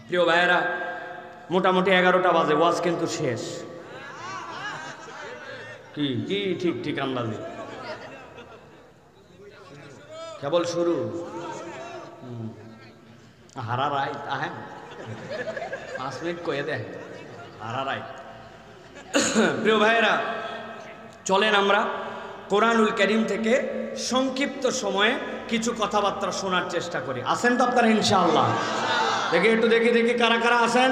প্রিয় ভাইয়েরা, মোটামুটি 11টা বাজে, ওয়াজ কিন্তু শেষ। কি কি ঠিক ঠিক আন্দাজে কেবল শুরু। হারা রাইত আহেন 5 মিনিট কয়ে দেয় হারা রাইত। প্রিয় ভাইয়েরা, চলেন আমরা কোরআনুল কারীম থেকে সংক্ষিপ্ত সময়ে কিছু কথাবার্তা শোনার চেষ্টা করি। আছেন তো আপনারা ইনশাআল্লাহ? দেখি একটু দেখি কারা কারা আছেন।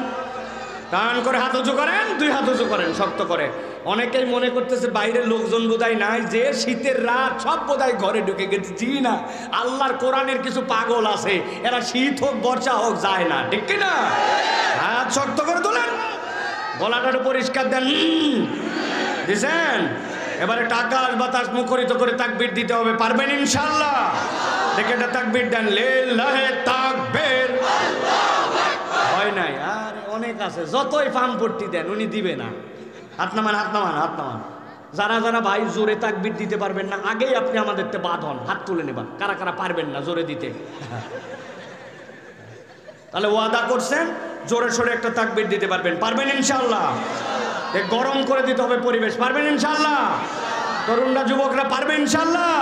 টান করে হাত উঁচু করেন, 2 হাত উঁচু করেন শক্ত করে। অনেকেই মনে করতেছে বাইরের লোকজন বোধহয় নাই, যে শীতের রাত সব বোধহয় ঘরে ঢুকে গেছে। জি না, আল্লাহর কোরআনের কিছু পাগল আছে, এরা শীত হোক বর্ষা হোক যায় না, ঠিক কিনা? হাত শক্ত করে তোলেন, গলাটার পরিষ্কার দেন, দিছেন। এবারে আকাশ বাতাস মুখরিত করে তাকবীর দিতে হবে, পারবেন ইনশাআল্লাহ? দেখে এটা তাকবীর দেন, লিল্লাহি তাকবীর। হয় নাই? আর অনেক আছে, যতই ফার্মপট্টি দেন উনি দিবে না। হাত নামান, হাত নামান, হাত নামান। যারা যারা ভাই জোরে তাকবীর দিতে পারবেন না, আগেই আপনি আমাদের তে বাদ হন, হাত তুলে নেবেন। কারা কারা পারবেন না জোরে দিতে? তাহলে ওয়াদা করছেন জোরে সোরে একটা তাকবীর দিতে পারবেন, পারবেন ইনশাআল্লাহ? গরম করে দিতে হবে পরিবেশ, পারবেন ইনশাআল্লাহ? তরুণরা যুবকরা পারবে ইনশাআল্লাহ?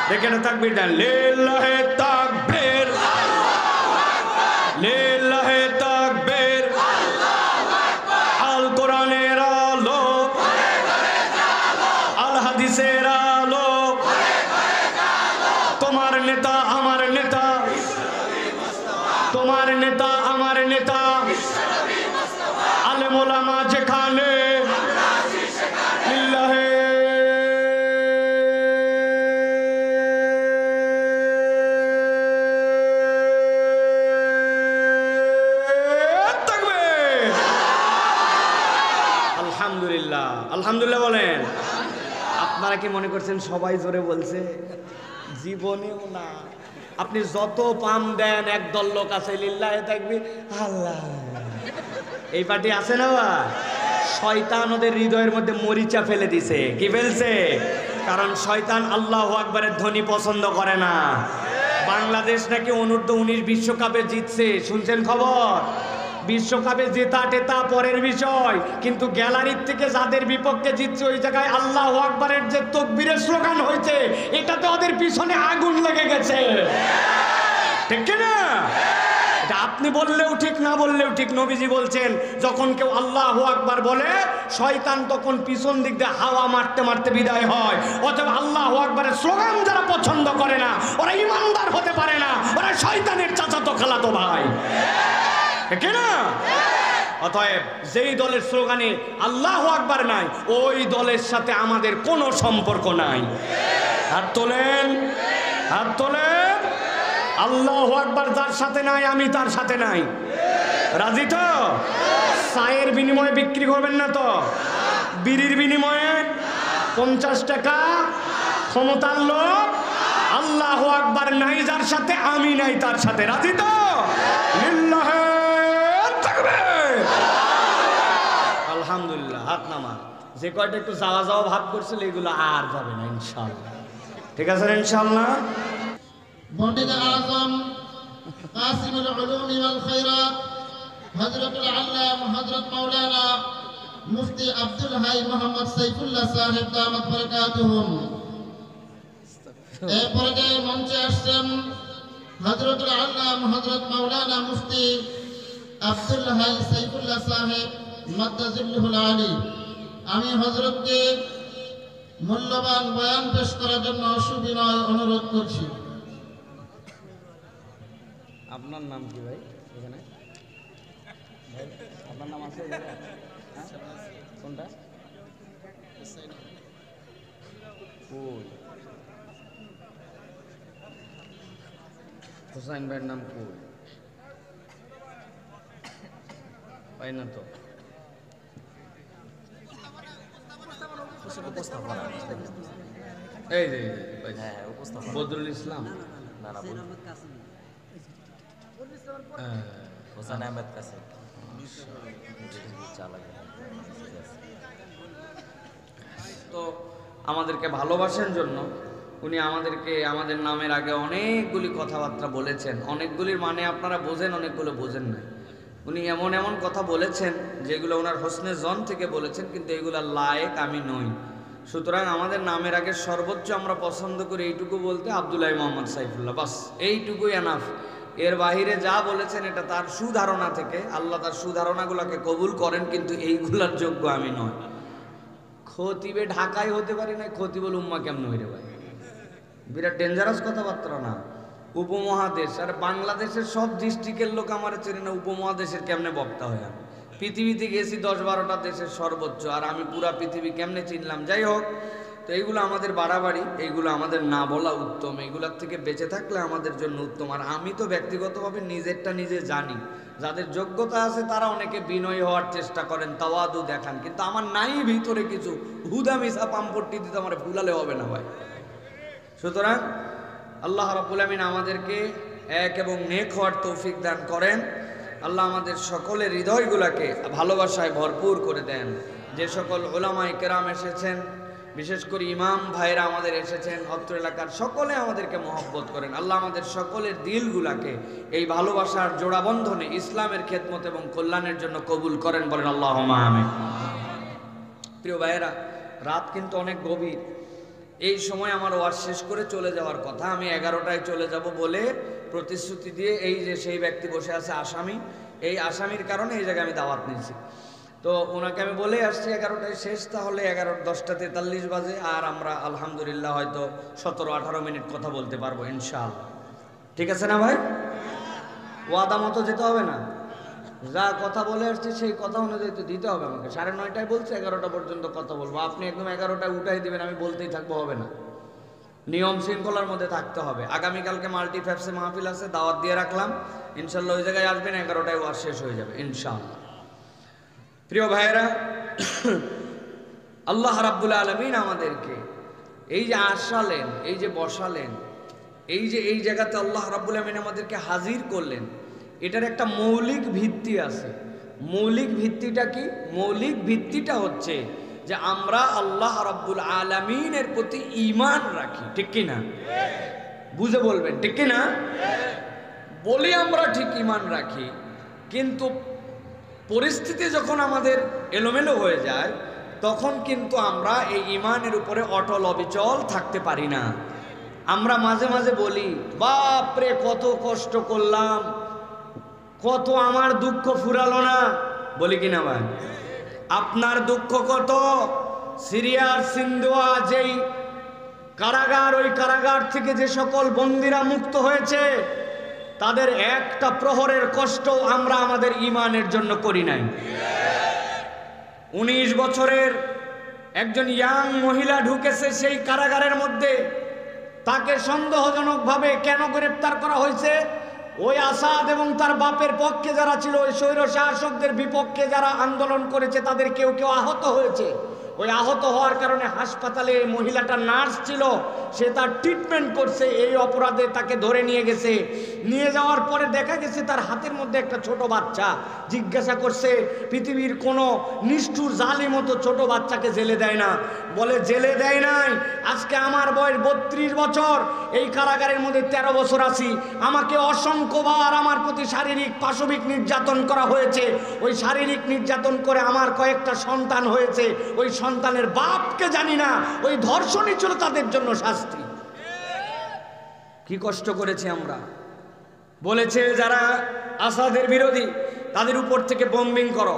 দেখে না তাকবীর দেন, লিল্লাহি তাকবীর, লিল্লাহি তাকবীর। আল কোরআনের আলো, আল হাদিসের আলো, তোমার নেতা আমার নেতা, তোমার নেতা আমার নেতা, আলেম ওলামা যেখানে, লিল্লাহি তাকবীর। আলহামদুলিল্লাহ, আলহামদুলিল্লাহ বলেন। আপনারা কি মনে করছেন সবাই জোরে বলছে? জীবনেও না। আপনি যত পাম দেন, একদল লোক আছে লিল্লাহি তাকবীর আল্লাহ, এই পার্টি আছে না? শয়তান ওদের হৃদয়ের মধ্যে মরিচা ফেলে দিছে। কি ফেলছে? কারণ শয়তান আল্লাহু আকবারের ধ্বনি পছন্দ করে না। বাংলাদেশ নাকি অনূর্ধ্ব-19 বিশ্বকাপে জিতছে, শুনছেন খবর? বিশ্বকাপে জেতা টেতা পরের বিষয়, কিন্তু গ্যালারির থেকে যাদের বিপক্ষে জিতছে ওই জায়গায় আল্লাহু আকবারের যে তাকবীরের স্লোগান হয়েছে, এটাতে ওদের পিছনে আগুন লেগে গেছে, ঠিক কিনা? এটা আপনি বললেও ঠিক, না বললেও ঠিক। নবীজি বলছেন, যখন কেউ আল্লাহু আকবার বলে, শয়তান তখন পিছন দিক দিয়ে হাওয়া মারতে মারতে বিদায় হয়। অতএব আল্লাহু আকবারের স্লোগান যারা পছন্দ করে না, ওরা ইমানদার হতে পারে না, ওরা শয়তানের চাচাতো খালাতো ভাই, ঠিক না? অতএব যেই দলের স্লোগানে আল্লাহু আকবার নাই, ওই দলের সাথে আমাদের কোনো সম্পর্ক নাই। হাত তোলেন, হাত তোলেন। আল্লাহু আকবার যার সাথে নাই, আমি তার সাথে নাই। রাজি তো? চায়ের বিনিময়ে বিক্রি করবেন না তো? বিড়ির বিনিময়ে 50 টাকা ক্ষমতার লোক, আল্লাহু আকবার নাই যার সাথে, আমি নাই তার সাথে। রাজি তো? লিল্লাহি তাকবীর। আলহামদুলিল্লাহ, হাত নামা। যে কয়টা একটু যাওয়া যাওয়া ভাব করছিল, এগুলো আর যাবে না ইনশাআল্লাহ। ঠিক আছে ইনশাআল্লাহ? মুফতি আযম কাসিমুল উলুম ওয়াল খায়রাত হযরতুল আল্লামা হযরত মাওলানা মুফতি আব্দুল হাই মোহাম্মদ সাইফুল্লাহ সাহেব দামাত বারাকাতুহুম। এই পর্যায়ে মঞ্চে আসছেন হযরতুল আল্লামা হযরত মাওলানা মুফতি আব্দুল হাই সাইফুল্লাহ সাহেব মাদ্দাজিল্লাহুল আলী। আমি হযরতকে মূল্যবান বয়ান পেশ করার জন্য সুবিনয় অনুরোধ করছি। আপনার নাম কি ভাই? এখানে ভাই আপনার নাম আছে এখানে? হ্যাঁ, কোনটা? কই হোসেন ভাইয়ের নাম কই? পাই না তো। এই যে বদরুল ইসলাম, হোসেন আহমেদ কাছে। তো আমাদেরকে ভালোবাসার জন্য উনি আমাদেরকে আমাদের নামের আগে অনেকগুলি কথাবার্তা বলেছেন। অনেকগুলির মানে আপনারা বোঝেন, অনেকগুলো বোঝেন না। উনি এমন এমন কথা বলেছেন যেগুলো ওনার হোসনে জন থেকে বলেছেন, কিন্তু এগুলো লায়েক আমি নই। সুতরাং আমাদের নামের আগে সর্বোচ্চ আমরা পছন্দ করি এইটুকু বলতে, আব্দুল্লাহ মোহাম্মদ সাইফুল্লাহ, বাস এইটুকুই এনাফ। এর বাহিরে যা বলেছেন এটা তার সুধারণা থেকে, আল্লাহ তার সুধারণাগুলোকে কবুল করেন, কিন্তু এইগুলার যোগ্য আমি নয়। খতিবে ঢাকায় হতে পারি না, খতিবুল উম্মাহ কেমন হইরে ভাই? বিরাট ডেঞ্জারাস কথাবার্তা না। উপমহাদেশ আর বাংলাদেশের সব ডিস্ট্রিক্টের লোক আমার চেনে না, উপমহাদেশের কেমনে বক্তা হয়? আমি পৃথিবীতে গেছি 10-12টা দেশের সর্বোচ্চ, আর আমি পুরা পৃথিবী কেমনে চিনলাম? যাই হোক, তো এইগুলো আমাদের বাড়াবাড়ি, এইগুলো আমাদের না বলা উত্তম, এইগুলোর থেকে বেঁচে থাকলে আমাদের জন্য উত্তম। আর আমি তো ব্যক্তিগতভাবে নিজেরটা নিজে জানি। যাদের যোগ্যতা আছে তারা অনেকে বিনয়ী হওয়ার চেষ্টা করেন, তাওয়াদু দেখান, কিন্তু আমার নাই ভিতরে কিছু, হুদা মিশা পাম্পট্টি দিতে আমার ভুলালে হবে না ভাই। সুতরাং আল্লাহ রাব্বুল আমিন আমাদেরকে এক এবং নেক হওয়ার তৌফিক দান করেন। আল্লাহ আমাদের সকলের হৃদয়গুলোকে ভালোবাসায় ভরপুর করে দেন। যে সকল উলামায়ে কেরাম এসেছেন, বিশেষ করে ইমাম ভাইরা আমাদের এসেছেন, অত্র এলাকার সকলে আমাদেরকে মহব্বত করেন। আল্লাহ আমাদের সকলের দিলগুলাকে এই ভালোবাসার জোড়াবন্ধনে ইসলামের খেদমত এবং কল্যাণের জন্য কবুল করেন, বলেন আল্লাহুম্মা আমিন। প্রিয় ভাইয়েরা, রাত কিন্তু অনেক গভীর। এই সময় আমার ওয়াজ শেষ করে চলে যাওয়ার কথা। আমি 11টায় চলে যাব বলে প্রতিশ্রুতি দিয়ে, এই যে সেই ব্যক্তি বসে আছে আসামি, এই আসামির কারণে এই জায়গায় আমি দাওয়াত নিয়েছি। তো ওনাকে আমি বলে আসছি 11টায় শেষ, তাহলে 10:43 বাজে, আর আমরা আলহামদুলিল্লাহ হয়তো 17-18 মিনিট কথা বলতে পারবো ইনশাআল্লাহ। ঠিক আছে না ভাই? ওয়াদা মতো যেতে হবে না? যা কথা বলে আসছি সেই কথা অনুযায়ী তো দিতে হবে আমাকে। 9:30টায় বলছে 11টা পর্যন্ত কথা বলবো, আপনি একদম 11টায় উঠাই দিবেন, আমি বলতেই থাকবো, হবে না। নিয়ম শৃঙ্খলার মধ্যে থাকতে হবে। আগামীকালকে মাল্টিফ্যাপসে মাহফিল আছে, দাওয়াত দিয়ে রাখলাম, ইনশাল্লাহ ওই জায়গায় আসবেন, 11টায় ওয়াজ শেষ হয়ে যাবে ইনশাআল্লাহ। প্রিয় ভাইয়েরা, আল্লাহ রাব্বুল আলামিন আমাদেরকে এই যে আসালেন, এই যে বসালেন, এই জায়গাতে আল্লাহ রাব্বুল আলামিন আমাদেরকে হাজির করলেন, এটার একটা মৌলিক ভিত্তি আছে। মৌলিক ভিত্তিটা কি? মৌলিক ভিত্তিটা হচ্ছে যে আমরা আল্লাহ রাব্বুল আলামিনের প্রতি ঈমান রাখি। ঠিক কি না? বুঝে বলবেন, ঠিক কি না? বলি আমরা ঠিক ঈমান রাখি, কিন্তু পরিস্থিতি যখন আমাদের এলোমেলো হয়ে যায়, তখন কিন্তু আমরা এই ঈমানের উপরে অটল অবিচল থাকতে পারি না। আমরা মাঝে মাঝে বলি, বাপরে কত কষ্ট করলাম, কত আমার দুঃখ ফুরালো না, বলি কিনা ভাই? আপনার দুঃখ কত? সিরিয়ার সিন্ধুয়া যেই কারাগার, ওই কারাগার থেকে যে সকল বন্দীরা মুক্ত হয়েছে, তাদের একটা প্রহরের কষ্ট আমরা আমাদের ঈমানের জন্য করি নাই। 19 বছরের একজন ইয়াং মহিলা ঢুকেছে সেই কারাগারের মধ্যে, তাকে সন্দেহজনকভাবে কেন গ্রেপ্তার করা হয়েছে? ওই আসাদ এবং তার বাপের পক্ষে যারা ছিল, ওই স্বৈর শাসকদের বিপক্ষে যারা আন্দোলন করেছে, তাদের কেউ কেউ আহত হয়েছে। ওই আহত হওয়ার কারণে হাসপাতালে মহিলাটা নার্স ছিল, সে তার ট্রিটমেন্ট করছে। এই অপরাধে তাকে ধরে নিয়ে গেছে। নিয়ে যাওয়ার পরে দেখা গেছে তার হাতের মধ্যে একটা ছোট বাচ্চা। জিজ্ঞাসা করছে, পৃথিবীর কোনো নিষ্ঠুর জালিম মতো ছোট বাচ্চাকে জেলে দেয় না। বলে জেলে দেয় নাই, আজকে আমার বয়স 32 বছর, এই কারাগারের মধ্যে 13 বছর আছি। আমাকে অসংখ্যবার আমার প্রতি শারীরিক পাশবিক নির্যাতন করা হয়েছে। ওই শারীরিক নির্যাতন করে আমার কয়েকটা সন্তান হয়েছে, ওই সন্তানের বাপকে জানি না। ওই ধর্ষণই ছিল তাদের জন্য শাস্তি। কি কষ্ট করেছি আমরা। বলেছে যারা আসাদের বিরোধী, তাদের উপর থেকে বোম্বিং করো।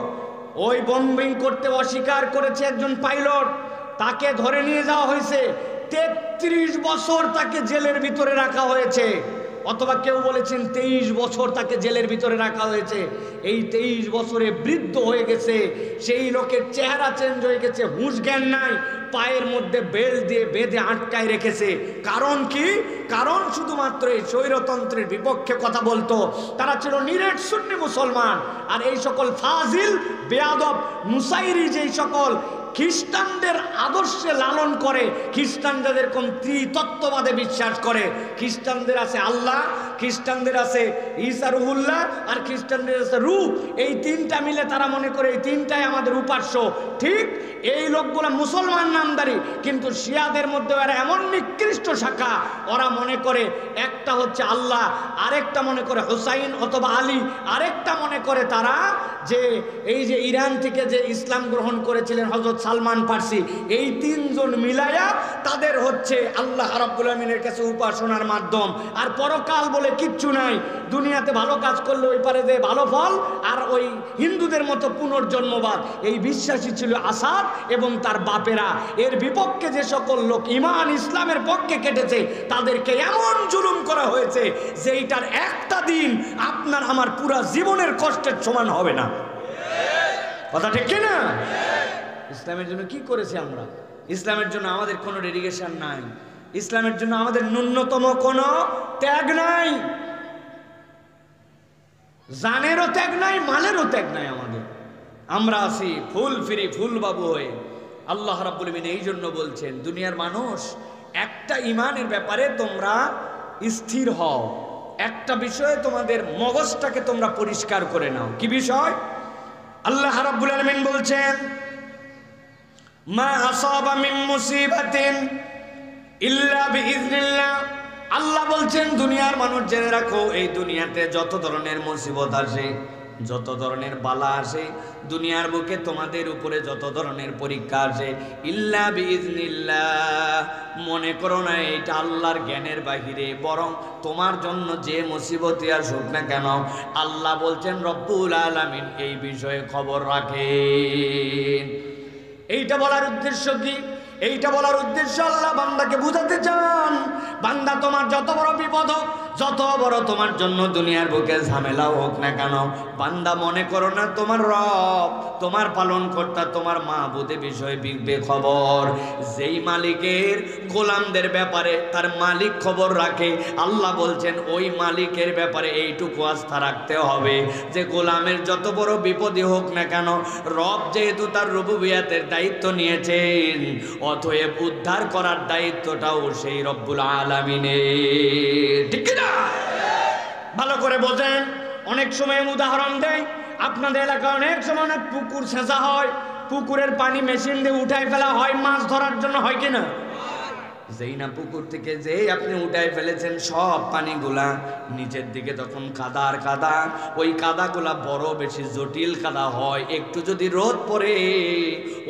ওই বোম্বিং করতে অস্বীকার করেছে একজন পাইলট, তাকে ধরে নিয়ে যাওয়া হয়েছে। 33 বছর তাকে জেলের ভিতরে রাখা হয়েছে, অথবা কেউ বলেছেন 23 বছর তাকে জেলের ভিতরে রাখা হয়েছে। এই 23 বছরে বৃদ্ধ হয়ে গেছে, সেই লোকের চেহারা চেঞ্জ হয়ে গেছে, হুঁশ জ্ঞান নাই, পায়ের মধ্যে বেল্ট দিয়ে বেঁধে আটকায় রেখেছে। কারণ কি? কারণ শুধুমাত্র এই স্বৈরতন্ত্রের বিপক্ষে কথা বলতো। তারা ছিল নিরেট সুন্নি মুসলমান। আর এই সকল ফাজিল বেয়াদব নুসাইরি যেই সকল খ্রিস্টানদের আদর্শে লালন করে, খ্রিস্টানদের এরকম ত্রিতত্ত্ববাদে বিশ্বাস করে। খ্রিস্টানদের আছে আল্লাহ, খ্রিস্টানদের আছে ঈসা রুহুল্লাহ, আর খ্রিস্টানদের আছে রূহ। এই তিনটা মিলে তারা মনে করে এই তিনটাই আমাদের উপাস্য। ঠিক এই লোকগুলো মুসলমান নামদারি, কিন্তু শিয়াদের মধ্যে এরা এমন নিকৃষ্ট শাখা, ওরা মনে করে একটা হচ্ছে আল্লাহ, আরেকটা মনে করে হুসাইন অথবা আলী, আরেকটা মনে করে তারা যে এই যে ইরান থেকে যে ইসলাম গ্রহণ করেছিলেন হযরত সালমান ফার্সি, এই তিনজন মিলায়া তাদের হচ্ছে আল্লাহ রাব্বুল আমিনের কাছে উপাসনার মাধ্যম। আর পরকাল বলে কিচ্ছু নাই, দুনিয়াতে ভালো কাজ করলে ওই পারে যে ভালো ফল, আর ওই হিন্দুদের মতো পুনর্জন্মবাদ, এই বিশ্বাসী ছিল আসাদ এবং তার বাপেরা। এর বিপক্ষে যে সকল লোক ঈমান ইসলামের পক্ষে কেটেছে তাদেরকে এমন জুলুম করা হয়েছে যে এইটার একটা দিন আপনার আমার পুরা জীবনের কষ্টের সমান হবে না। কথা ঠিক কিনা? ইসলামের জন্য কি করেছি আমরা? ইসলামের জন্য আমাদের কোনো ডেডিকেশন নাই, ইসলামের জন্য আমাদের ন্যূনতম কোনো ত্যাগ নাই, জানেরও ত্যাগ নাই, মালেরও ত্যাগ নাই আমাদের। আমরা আছি ফুল ফিরি ফুল বাবু হয়ে। আল্লাহ রাব্বুল আমিন এই জন্য বলছেন, দুনিয়ার মানুষ একটা ঈমানের ব্যাপারে তোমরা স্থির হও, একটা বিষয়ে তোমাদের মগজটাকে তোমরা পরিষ্কার করে নাও। কি বিষয়? আল্লাহ রাব্বুল আমিন বলছেন, মা আসাবা মিন মুসিবাতিন ইল্লা বিইজনিল্লাহ। আল্লাহ বলছেন দুনিয়ার মানুষ জেনে রাখো, এই দুনিয়াতে যত ধরনের মুসিবত আসে, যত ধরনের বালা আসে, দুনিয়ার বুকে তোমাদের উপরে যত ধরনের পরীক্ষা আসে, ইল্লা বিইজনিল্লাহ, মনে করো না এটা আল্লাহর জ্ঞানের বাহিরে, বরং তোমার জন্য যে মুসিবতই আসুক না কেন, আল্লাহ বলছেন রব্বুল আলামিন এই বিষয়ে খবর রাখেন। এইটা বলার উদ্দেশ্য কি? এইটা বলার উদ্দেশ্য আল্লাহ বান্দাকে বুঝাতে চান, বান্দা তোমার যত বড় বিপদ হোক, যত বড় তোমার জন্য দুনিয়ার বুকে ঝামেলা হোক না কেন, বান্দা মনে করো না তোমার রব, তোমার পালন কর্তা, তোমার মাহবুদে বিষয়ে খবর। যেই মালিকের গোলামদের ব্যাপারে তার মালিক খবর রাখে, আল্লাহ বলছেন ওই মালিকের ব্যাপারে এইটুকু আস্থা রাখতে হবে যে গোলামের যত বড় বিপদই হোক না কেন, রব যেহেতু তার রুবুবিয়াতের দায়িত্ব নিয়েছেন, অতএব উদ্ধার করার দায়িত্বটাও সেই রব্বুল আলামিনের। ঠিক না? ভালো করে বোঝেন। অনেক সময় উদাহরণ দেয়, আপনাদের এলাকায় অনেক সময় অনেক পুকুর ছেঁচা হয়, পুকুরের পানি মেশিন দিয়ে উঠাই ফেলা হয় মাছ ধরার জন্য, হয় কিনা? যেই না পুকুর থেকে যে আপনি উঠাই ফেলেছেন সব পানিগুলা নিচের দিকে তখন কাদার কাদা, ওই কাদাগুলা বড় বেশি জটিল কাদা হয়। একটু যদি রোদ পড়ে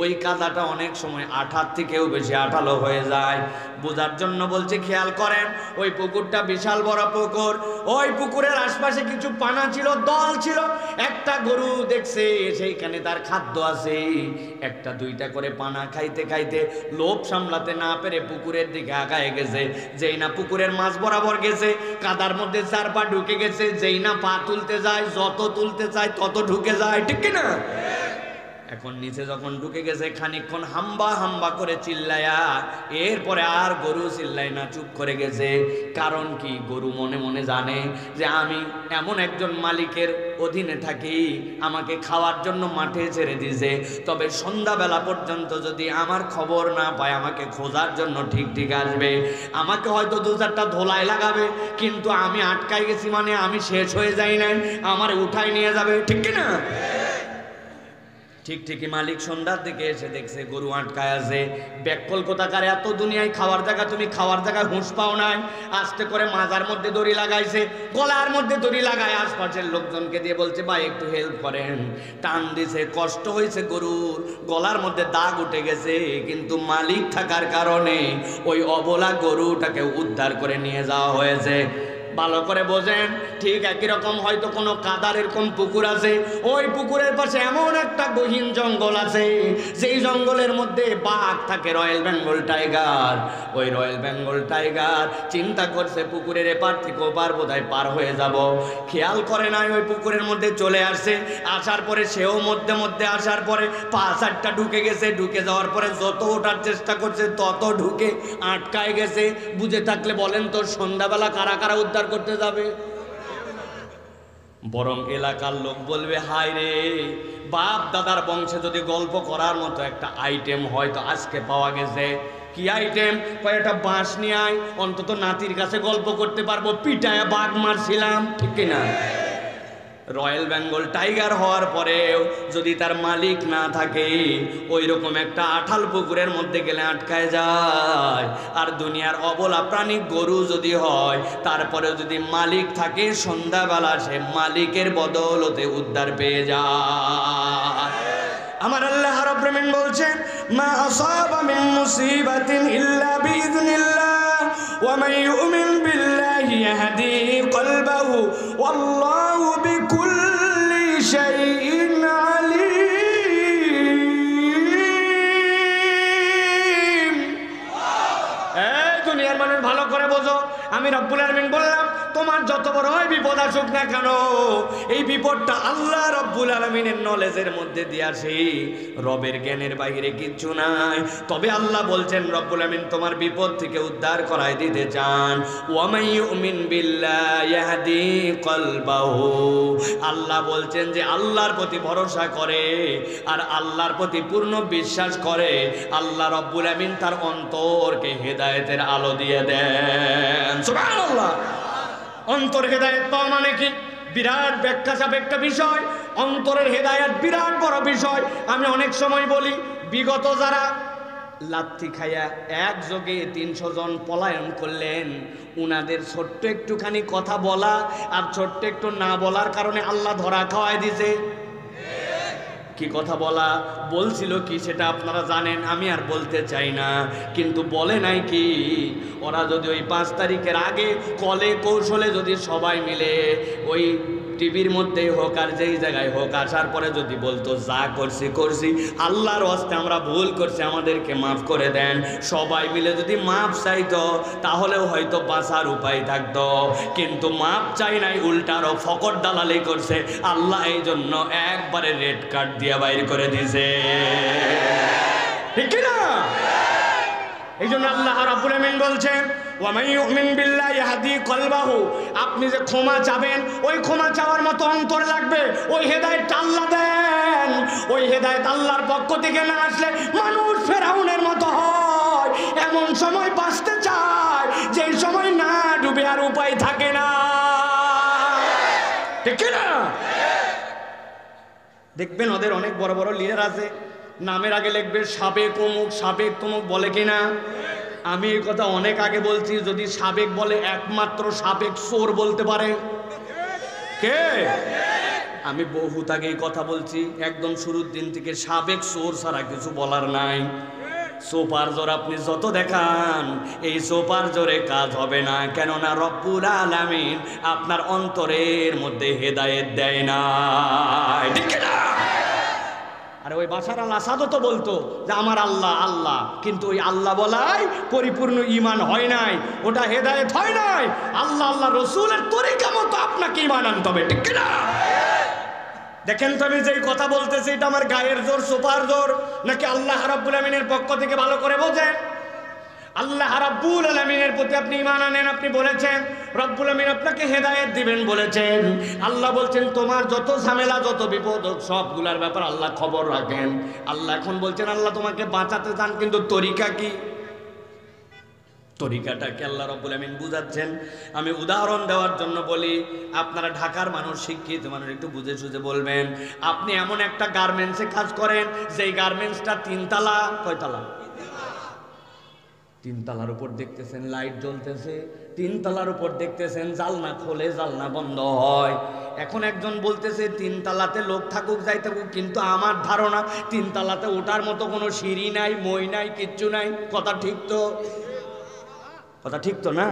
ওই কাদাটা অনেক সময় আঠার থেকেও বেশি আঠালো হয়ে যায়। বোঝার জন্য বলছে, খেয়াল করেন, ওই পুকুরটা বিশাল বড় পুকুর, ওই পুকুরের আশপাশে কিছু পানা ছিল, দল ছিল। একটা গরু দেখছে সেইখানে তার খাদ্য আছে, একটা দুইটা করে পানা খাইতে খাইতে লোভ সামলাতে না পেরে পুকুরের দিকে আগায় গেছে। যেই না পুকুরের মাছ বরাবর গেছে, কাদার মধ্যে চার পা ঢুকে গেছে, যেই না পা তুলতে যায়, যত তুলতে চায় তত ঢুকে যায়। ঠিক কিনা? এখন নিচে যখন ঢুকে গেছে, খানিকক্ষণ হাম্বা হাম্বা করে চিল্লায়া, এরপরে আর গরু চিল্লায় না, চুপ করে গেছে। কারণ কি? গরু মনে মনে জানে যে আমি এমন একজন মালিকের অধীনে থাকি, আমাকে খাওয়ার জন্য মাঠে ছেড়ে দিয়েছে, তবে সন্ধ্যাবেলা পর্যন্ত যদি আমার খবর না পায় আমাকে খোঁজার জন্য ঠিক ঠিক আসবে, আমাকে হয়তো দু চারটা ধোলাই লাগাবে, কিন্তু আমি আটকাই গেছি মানে আমি শেষ হয়ে যাই নাই, আমার উঠাই নিয়ে যাবে। ঠিক কিনা? ঠিক ঠিকই মালিক সন্ধ্যার দিকে এসে দেখছে গরু আটকায় আছে। ব্যাকল কোথাকার, এত দুনিয়ায় খাওয়ার জায়গা, তুমি খাওয়ার জায়গায় হুঁশ পাও নাই। আস্তে করে মাজার মধ্যে দড়ি লাগাইছে, গলার মধ্যে দড়ি লাগায় আশপাশের লোকজনকে দিয়ে বলছে ভাই একটু হেল্প করেন। টান দিছে, কষ্ট হয়েছে, গরুর গলার মধ্যে দাগ উঠে গেছে, কিন্তু মালিক থাকার কারণে ওই অবলা গরুটাকে উদ্ধার করে নিয়ে যাওয়া হয়েছে। ভালো করে বোঝেন। ঠিক একই রকম হয়তো কোনো কাদার এরকম পুকুর আছে, ওই পুকুরের পাশে এমন একটা গহীন জঙ্গল আছে, যেই জঙ্গলের মধ্যে বাঘ থাকে, রয়্যাল বেঙ্গল টাইগার। ওই রয়্যাল বেঙ্গল টাইগার চিন্তা করছে পুকুরের এপার থেকে ওপার বোধহয় পার হয়ে যাব, খেয়াল করে নাই ওই পুকুরের মধ্যে চলে আসছে। আসার পরে সেও মধ্যে মধ্যে আসার পরে পা চারটা ঢুকে গেছে, ঢুকে যাওয়ার পরে যত ওঠার চেষ্টা করছে তত ঢুকে আটকায় গেছে। বুঝে থাকলে বলেন তো সন্ধ্যাবেলা কারা কারা উদ্ধার করতে যাবে? বরং এলাকার লোক বলবে হায় রে, বাপ দাদার বংশে যদি গল্প করার মতো একটা আইটেম হয়তো আজকে পাওয়া গেছে। কি আইটেম? কয়েকটা বাঁশ নিয়ে আয়, অন্তত নাতির কাছে গল্প করতে পারবো, পিটায় বাঘ মারছিলাম, ঠিক কিনা? রয়্যাল বেঙ্গল টাইগার হওয়ার পরেও যদি তার মালিক না থাকে, ওই রকম একটা আঠাল পুকুরের মধ্যে গেলে আটকায় যায়। আর দুনিয়ার অবলা প্রাণী গরু যদি হয়, তারপরেও যদি মালিক থাকে, সন্ধ্যাবেলা সে মালিকের বদৌলতে উদ্ধার পেয়ে যায়। আমার আল্লাহ রাব্বুল আলামিন বলছেন, মা আসাবা মিন মুসিবাতিন ইল্লা বিইذনিল্লাহ ওয়া মান ইউমিন বিল্লাহি ইয়াহদি কলবাহু ওয়াল্লাহু বিকুল্লি শাইইন আলীম। এই দুনিয়ার মানুষ ভালো করে বোঝো, আমি রব্বুল আলামিন বললাম, তোমার যত বড় হয় বিপদ আসুক না কেন, এই বিপদটা আল্লাহ রব্বুল আলামিনের নলেজের মধ্যে দিয়ে আসে, রবের জ্ঞানের বাইরে কিচ্ছু নাই। তবে আল্লাহ বলছেন, রব্বুল আলামিন তোমার বিপদ থেকে উদ্ধার করায় দিতে চান। ওয়া মান ইউমিন বিল্লাহি ইয়াহদি কলবাহু, আল্লাহ বলছেন যে আল্লাহর প্রতি ভরসা করে আর আল্লাহর প্রতি পূর্ণ বিশ্বাস করে, আল্লাহ রব্বুল আলামিন তার অন্তরকে হেদায়েতের আলো দিয়ে দেন। সুবহানাল্লাহ। অন্তর হেদায়েত পাওয়া মানে কি? বিরাট ব্যাখ্যা সাপেক্ষ বিষয়। অন্তরের হেদায়েত বিরাট বড় বিষয়। আমি অনেক সময় বলি, বিগত যারা লাথি খাইয়া একযোগে 300 জন পলায়ন করলেন, উনাদের ছোট্ট একটুখানি কথা বলা আর ছোট্ট একটু না বলার কারণে আল্লাহ ধরা খাওয়াই দিছে। কি কথা বলা বলছিল কি সেটা আপনারা জানেন, আমি আর বলতে চাই না, কিন্তু বলে নাই কি, ওরা যদি ওই 5 তারিখের আগে কলে কৌশলে যদি সবাই মিলে ওই টিভির মধ্যে হোক আর যেই জায়গায় হোক আসার পরে যদি বলতো, যা করছি আল্লাহর ওয়াস্তে আমরা ভুল করছি, আমাদেরকে মাফ করে দেন, সবাই মিলে যদি মাফ চাইতো, তাহলেও হয়তো বাঁচার উপায় থাকতো। কিন্তু মাফ চাই নাই, উল্টারও ফকর দালালি করছে। আল্লাহ এই জন্য একবারে রেড কার্ড দিয়ে বাইর করে দিছে, ঠিক না? এই জন্য আল্লাহ রাব্বুল আলামিন বলছেন, ওয়া মান ইউমিন বিল্লাহি ইয়াহদি কলবাহু, আপনি যে ক্ষমা চাবেন, ওই ক্ষমা চাওয়ার মতো অন্তর লাগবে। ওই হেদায়েত আল্লাহ দেন। ওই হেদায়েত আল্লাহর পক্ষ থেকে না আসলে মানুষ ফেরাউনের মতো হয়। এমন সময় বাঁচতে চায় যেই সময় না ডুবে আর উপায় থাকে না, ঠিক না? দেখবেন ওদের অনেক বড় বড় লিডার আছে, নামের আগে লিখবে সাবেক অমুক, সাবেক তমুক, বলে কিনা? আমি এই কথা অনেক আগে বলছি, যদি সাবেক বলে একমাত্র সাবেক চোর বলতে পারে কে? আমি বহুত আগে এই কথা বলছি, একদম শুরুর দিন থেকে, সাবেক চোর ছাড়া কিছু বলার নাই। সোপার জোর আপনি যত দেখান, এই সোপার জোরে কাজ হবে না, কেননা রব্বুল আলামিন আপনার অন্তরের মধ্যে হেদায়েত দেয় না, ঠিক না? আরে ওই বাশার আল আসাদও তো বলতো যে আমার আল্লাহ আল্লাহ, কিন্তু ওই আল্লাহ বলাই পরিপূর্ণ ঈমান হয় নাই, ওটা হেদায়েত হয় নাই। আল্লাহ আল্লাহ রসুলের তরিকা মতো আপনাকে ঈমান আনতে হবে, ঠিক না? দেখেন তো আমি যেই কথা বলতেছি, এটা আমার গায়ের জোর, সোপার জোর, নাকি আল্লাহ রাব্বুল আলামিনের পক্ষ থেকে? ভালো করে বোঝেন। আল্লাহ রাব্বুল আলামিনের প্রতি আপনি ঈমান আনেন, আপনি বলেছেন রব্বুল আলামিন আপনাকে হেদায়েত দিবেন বলেছেন। আল্লাহ বলছেন তোমার যত ঝামেলা যত বিপদ সবগুলার ব্যাপার আল্লাহ খবর রাখেন। আল্লাহ এখন বলছেন আল্লাহ তোমাকে বাঁচাতে চান, কিন্তু তরিকা কি? তরিকাটাকে আল্লাহ রাব্বুল আলামিন বুঝাচ্ছেন। আমি উদাহরণ দেওয়ার জন্য বলি, আপনারা ঢাকার মানুষ, শিক্ষিত মানুষ, একটু বুঝে সুঝে বলবেন। আপনি এমন একটা গার্মেন্টসে কাজ করেন, যেই গার্মেন্টসটা 3 তালা, কয়তলা? 3 তালার উপর দেখতেছেন লাইট জ্বলতেছে, 3 তালার উপর দেখতেছেন জালনা খোলে, জালনা বন্ধ হয়। এখন একজন বলতেছে 3 তালাতে লোক থাকুক যাই থাকুক, কিন্তু আমার ধারণা 3 তালাতে ওঠার মতো কোনো সিঁড়ি নাই, মই নাই, কিচ্ছু নাই। কথা ঠিক তো? কথা ঠিক তো না?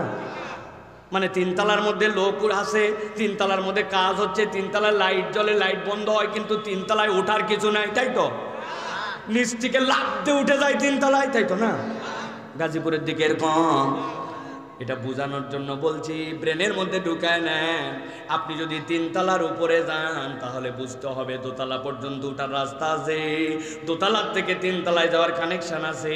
মানে 3 তালার মধ্যে লোক আছে, 3 তালার মধ্যে কাজ হচ্ছে, 3 তালায় লাইট জ্বলে, লাইট বন্ধ হয়, কিন্তু 3 তালায় ওঠার কিছু নাই, তাই তো? নিচ থেকে লাফ দিয়ে উঠে যায় 3 তালায়, তাই তো না? গাজীপুরের দিকে এরকম এটা বোঝানোর জন্য বলছি, ব্রেনের মধ্যে ঢুকায় নেন। আপনি যদি 3 তলার উপরে যান তাহলে বুঝতে হবে দোতলা পর্যন্ত ওঠার রাস্তা আছে, দোতলার থেকে 3 তলায় যাওয়ার কানেকশন আছে,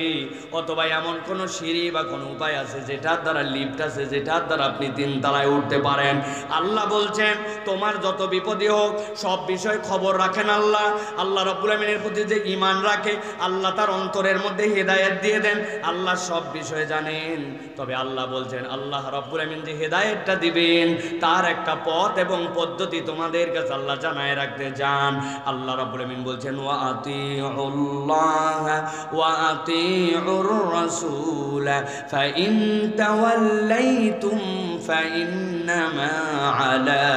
অথবা এমন কোনো সিঁড়ি বা কোনো উপায় আছে যেটার দ্বারা লিফট আছে, যেটার দ্বারা আপনি 3 তলায় উঠতে পারেন। আল্লাহ বলছেন তোমার যত বিপদই হোক সব বিষয় খবর রাখেন আল্লাহ। আল্লাহ রাব্বুল আমিনের প্রতি যে ঈমান রাখে আল্লাহ তার অন্তরের মধ্যে হেদায়েত দিয়ে দেন, আল্লাহ সব বিষয় জানেন। তবে আল্লাহ বলছেন আল্লাহ রাব্বুল আমিন যে হেদায়েতটা দিবেন তার একটা পথ এবং পদ্ধতি তোমাদের কাছে আল্লাহ জানায় রাখতে চান। আল্লাহ রাব্বুল আমিন বলছেন ওয়া আতিউল্লাহ ওয়া আতিউর রাসূল ফাইন তাওয়াল্লাইতুম ফাইন্নামা আলা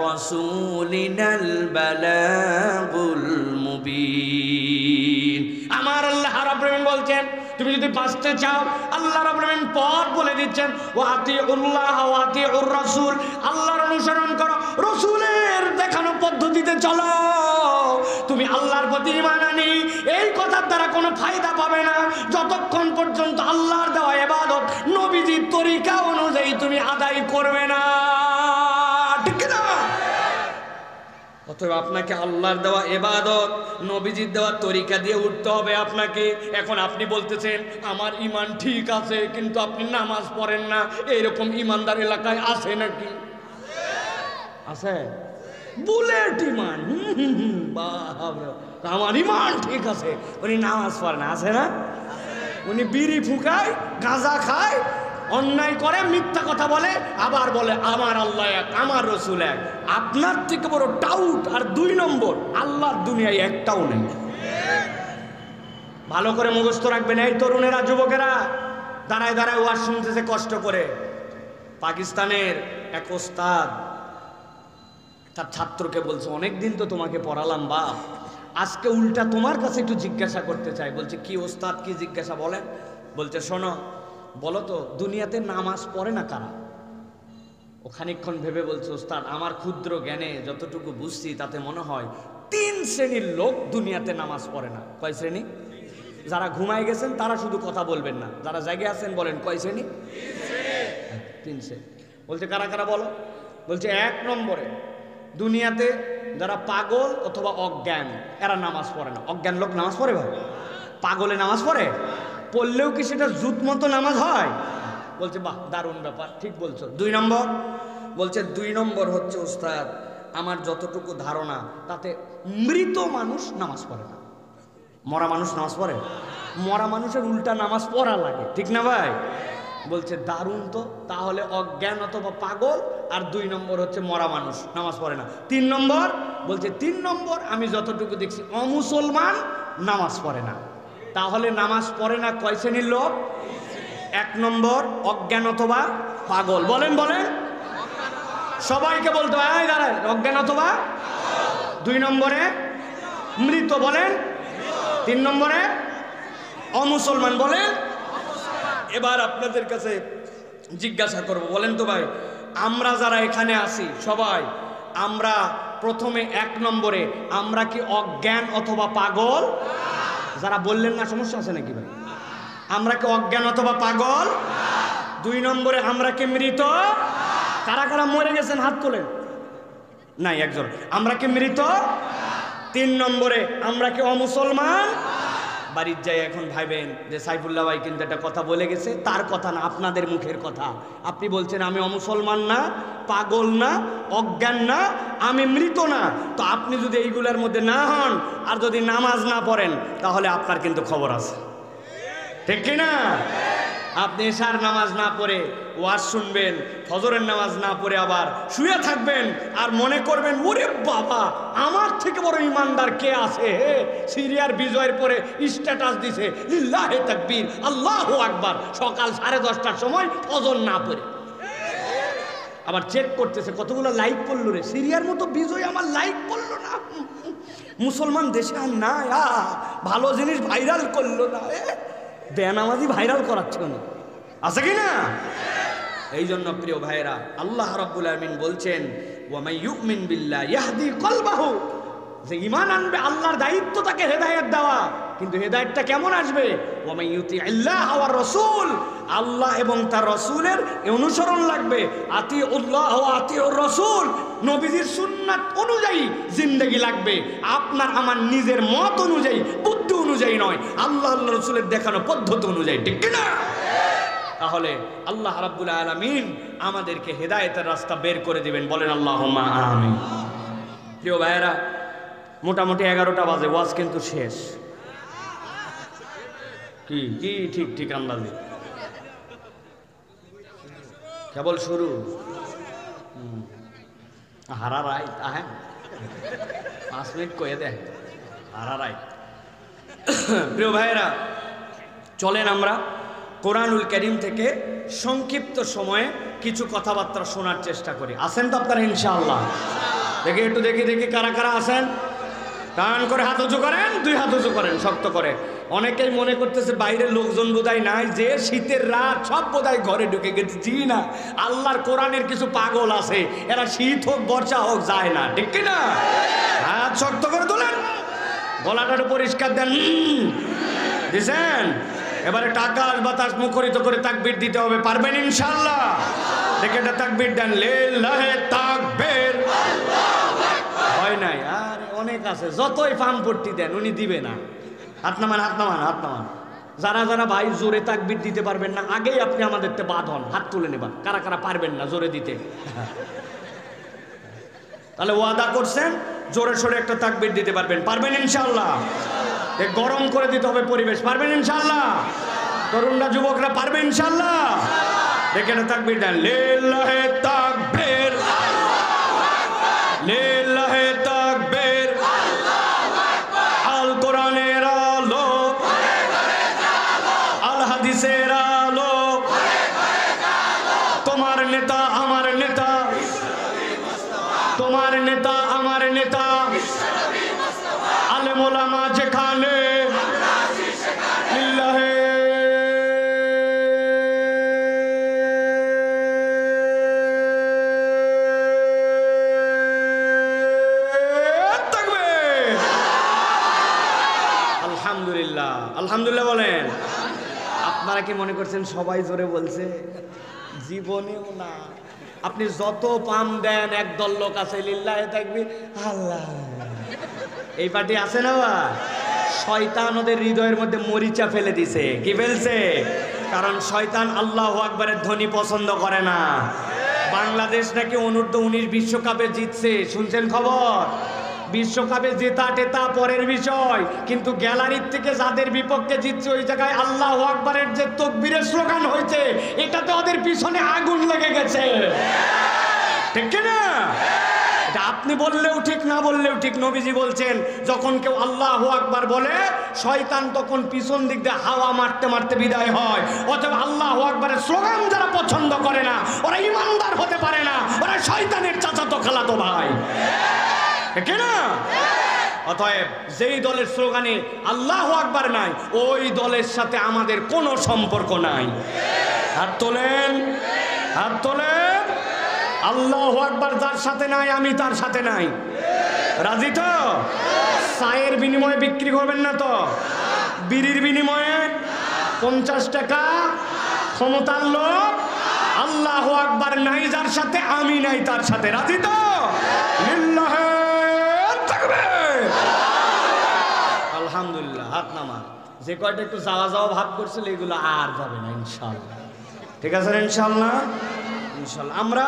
রাসূলিনাল বালাগুল মুবিন। আমার আল্লাহ রাব্বুল আমিন বলছেন তুমি যদি বাঁচতে চাও, আল্লাহ রাব্বুল আমিন পথ বলে দিচ্ছেন ওয়া আতিউল্লাহ ওয়া আতিউর রাসূল, আল্লাহর অনুসরণ করো, রাসূলের দেখানো পদ্ধতিতে চলো। তুমি আল্লাহর প্রতি ঈমান আনি এই কথার দ্বারা কোনো ফায়দা পাবে না যতক্ষণ পর্যন্ত আল্লাহর দেওয়া ইবাদত নবীজির তরিকা অনুযায়ী তুমি আদায় করবে না, ঠিক না? অতএব আপনাকে আল্লাহর দেওয়া ইবাদত নবীজির দেওয়া তরিকা দিয়ে উঠতে হবে আপনাকে। এখন আপনি বলতেছেন আমার ঈমান ঠিক আছে কিন্তু আপনি নামাজ পড়েন না, এইরকম ঈমানদার এলাকায় আছে নাকি? আছে? বুলেট ঈমান, আমার ঈমান ঠিক আছে, উনি নামাজ পড়ে না, আছে না? উনি বিড়ি ফুঁকায়, গাঁজা খায়, অন্যায় করে, মিথ্যা কথা বলে, আবার বলে আমার আল্লাহ এক, আমার রসুল এক। আপনার থেকে বড় টাউট আর 2 নম্বর আল্লাহর দুনিয়ায় একটাও নেই। ভালো করে মুখস্থ রাখবেন এই তরুণেরা, যুবকেরা দাঁড়ায় দাঁড়ায় ওয়াজ শুনতেছে কষ্ট করে। পাকিস্তানের এক ওস্তাদ তার ছাত্রকে বলছে অনেকদিন তো তোমাকে পড়ালাম বাপ, আজকে উল্টা তোমার কাছে একটু জিজ্ঞাসা করতে চাই। বলছে কি ওস্তাদ, কি জিজ্ঞাসা বলেন? বলছে শোনো, বলো তো দুনিয়াতে নামাজ পড়ে না কারা? ও খানিকক্ষণ ভেবে বলছে ওস্তাদ আমার ক্ষুদ্র জ্ঞানে যতটুকু বুঝছি তাতে মনে হয় 3 শ্রেণীর লোক দুনিয়াতে নামাজ পড়ে না। কয় শ্রেণী? যারা ঘুমায় গেছেন তারা শুধু কথা বলবেন না, যারা জেগে আছেন বলেন কয় শ্রেণী? 3 শ্রেণী। বলছে কারা কারা বলো? বলছে 1 নম্বরে দুনিয়াতে যারা পাগল অথবা অজ্ঞান, এরা নামাজ পড়ে না। অজ্ঞান লোক নামাজ পড়ে ভাই? পাগলে নামাজ পড়ে? পড়লেও কি সেটা জুত মতো নামাজ হয়? বলছে বাহ দারুণ ব্যাপার, ঠিক বলছো। 2 নম্বর বলছে 2 নম্বর হচ্ছে ওস্তাদ আমার যতটুকু ধারণা তাতে মৃত মানুষ নামাজ পড়ে না। মরা মানুষ নামাজ পড়ে? মরা মানুষের উল্টা নামাজ পড়া লাগে, ঠিক না ভাই? বলছে দারুণ তো, তাহলে অজ্ঞান অথবা পাগল, আর 2 নম্বর হচ্ছে মরা মানুষ নামাজ পড়ে না। 3 নম্বর বলছে 3 নম্বর আমি যতটুকু দেখছি অমুসলমান নামাজ পড়ে না। তাহলে নামাজ পড়ে না কয় শ্রেণীর লোক? 1 নম্বর অজ্ঞান অথবা পাগল। বলেন বলেন, সবাইকে বলতে হয় দাঁড়ায় অজ্ঞান অথবা। 2 নম্বরে মৃত বলেন, 3 নম্বরে অমুসলমান বলেন। এবার আপনাদের কাছে জিজ্ঞাসা করব, বলেন তো ভাই আমরা যারা এখানে আছি সবাই আমরা প্রথমে 1 নম্বরে আমরা কি অজ্ঞান অথবা পাগল? যারা বললেন না সমস্যা আছে নাকি ভাই? আমরা কি অজ্ঞান অথবা পাগল? 2 নম্বরে আমরা কি মৃত? কারা কারা মরে গেছেন হাত তোলেন? নাই একজন। আমরা কি মৃত? 3 নম্বরে আমরা কি অমুসলমান? বাড়ির যাই এখন ভাইবেন যে সাইফুল্লাহ ভাই কিন্তু একটা কথা বলে গেছে, তার কথা না, আপনাদের মুখের কথা। আপনি বলছেন আমি অমুসলমান না, পাগল না, অজ্ঞান না, আমি মৃত না। তো আপনি যদি এইগুলোর মধ্যে না হন আর যদি নামাজ না পড়েন তাহলে আপনার কিন্তু খবর আছে, ঠিক কি না? আপনি এশার নামাজ না পড়ে ওয়াজ শুনবেন, ফজরের নামাজ না পড়ে আবার শুয়ে থাকবেন আর মনে করবেন ওরে বাবা আমার থেকে বড় ইমানদার কে আছে? সিরিয়ার বিজয়ের পরে স্ট্যাটাস দিছে লিল্লাহে তাকবীর আল্লাহু আকবার, সকাল 10:30টার সময় ফজর না পড়ে আবার চেক করতেছে কতগুলো লাইক পড়লো রে, সিরিয়ার মতো বিজয় আমার লাইক পড়লো না, মুসলমান দেশে আর না, ভালো জিনিস ভাইরাল করলো না, বেনামাজি ভাইরাল করাচ্ছে না, আছে কি না? এই জন্য প্রিয় ভাইরা আল্লাহ রাব্বুল আলামিন বলছেন ওয়া মান ইউমিন বিল্লাহ ইয়াহদি কলবাহু, যে ঈমান আনবে আল্লাহর দায়িত্ব তাকে হেদায়েত দেওয়া। কিন্তু হেদায়েতটা কেমন আসবে? ওয়া মান ইউতিইল্লাহ ওয়ার রাসূল, আল্লাহ এবং তার রাসূলের অনুসরণ লাগবে। আতিউল্লাহ ওয়া আতিউর রাসূল, নবীজির সুন্নাত অনুযায়ী জিন্দেগি লাগবে। আপনার আমার নিজের মত অনুযায়ী, বুদ্ধি অনুযায়ী নয়, আল্লাহ আল্লাহ রাসূলের দেখানো পদ্ধতি অনুযায়ী, ঠিক কি না? তাহলে আল্লাহ রাব্বুল আলামিন আমাদেরকে হেদায়েতের রাস্তা বের করে দিবেন, বলেন আল্লাহুম্মা আমিন। প্রিয় ভাইয়েরা, মোটামুটি 11টা বাজে, ওয়াজ কিন্তু শেষ। কি কি ঠিক ঠিক আন্দাজে কেবল শুরু। হারা রাইট আহেন 5 মিনিট কয়ে দেয় হারা রাইট। প্রিয় ভাইয়েরা, চলেন আমরা কোরআনুল কারীম থেকে সংক্ষিপ্ত সময়ে কিছু কথাবার্তা শোনার চেষ্টা করি। আসেন তো আপনারা ইনশাআল্লাহ? দেখি একটু দেখি কারা কারা আসেন। টান করে হাত উঁচু করেন, 2 হাত উঁচু করেন শক্ত করে। অনেকেই মনে করতেছে বাইরের লোকজন বোধহয় নাই, যে শীতের রাত সব বোধহয় ঘরে ঢুকে গেছে। জি না, আল্লাহর কোরআনের কিছু পাগল আছে, এরা শীত হোক বর্ষা হোক যায় না, ঠিক কি না? হাত শক্ত করে তোলেন, গলাটা পরিষ্কার দেন, দিছেন। এবারে আকাশ বাতাস মুখরিত করে তাকবীর দিতে হবে, পারবেন ইনশাআল্লাহ? দেখে এটা তাকবীর দেন, লিল্লাহি তাকবীর। হয় নাই? আর অনেক আছে, যতই ফার্মপট্টি দেন উনি দিবে না। হাত নামান, হাত নামান, হাত নামান। যারা যারা ভাই জোরে তাকবীর দিতে পারবেন না, আগেই আপনি আমাদেরতে বাদ হন, হাত তুলে নেবেন। কারা কারা পারবেন না জোরে দিতে? তাহলে ওয়াদা করছেন জোরে সোরে একটা তাকবীর দিতে পারবেন, পারবেন ইনশাআল্লাহ? গরম করে দিতে হবে পরিবেশ, পারবেন ইনশাআল্লাহ? তরুণরা যুবকরা পারবে ইনশাআল্লাহ? দেখে না তাকবীর দেন, লিল্লাহি তাকবীর, লিল্লাহি তাকবীর। আল কোরআনের আলো, আল হাদিসের আলো, তোমার নেতা আমার নেতা, তোমার নেতা আমার নেতা, আলেম ওলামা যেখানে, লিল্লাহি তাকবীর। আলহামদুলিল্লাহ, আলহামদুলিল্লাহ বলেন। আপনারা কি মনে করছেন সবাই জোরে বলছে? জীবনেও না। আপনি যত পাম দেন, একদল লোক আছে লিল্লাহি তাকবীর আল্লাহ, এই পার্টি আছে না? শয়তান ওদের হৃদয়ের মধ্যে মরিচা ফেলে দিছে। কি ফেলছে? কারণ শয়তান আল্লাহু আকবারের ধ্বনি পছন্দ করে না। বাংলাদেশ নাকি অনূর্ধ্ব-19 বিশ্বকাপে জিতছে, শুনছেন খবর? বিশ্বকাপে জেতা টেতা পরের বিষয়, কিন্তু গ্যালারির থেকে যাদের বিপক্ষে জিতছে ওই জায়গায় আল্লাহু আকবারের যে তাকবীরের স্লোগান হয়েছে, এটাতে ওদের পিছনে আগুন লেগে গেছে, ঠিক না? আপনি বললেও ঠিক, না বললেও ঠিক। নবীজি বলছেন যখন কেউ আল্লাহু আকবার বলে, শয়তান তখন পিছন দিক দিয়ে হাওয়া মারতে মারতে বিদায় হয়। অথবা আল্লাহু আকবারের স্লোগান যারা পছন্দ করে না, ওরা ইমানদার হতে পারে না, ওরা শয়তানের চাচাতো খালাতো ভাই, ঠিক না? অতএব যেই দলের স্লোগানে আল্লাহু আকবার নাই, ওই দলের সাথে আমাদের কোনো সম্পর্ক নাই। হাত তোলেন, হাত তোলেন। আল্লাহু আকবার যার সাথে নাই, আমি তার সাথে নাই। রাজি তো? চায়ের বিনিময়ে বিক্রি করবেন না তো? বিড়ির বিনিময়ে 50 টাকা ক্ষমতার লোক, আল্লাহু আকবার নাই যার সাথে, আমি নাই তার সাথে। রাজি তো? লিল্লাহি তাকবীর। আলহামদুলিল্লাহ, হাত নামা। যে কয়টা একটু যাওয়া যাওয়া ভাব করছিল এগুলো আর যাবে না ইনশাআল্লাহ। ঠিক আছে ইনশাআল্লাহ? ইনশাআল্লাহ আমরা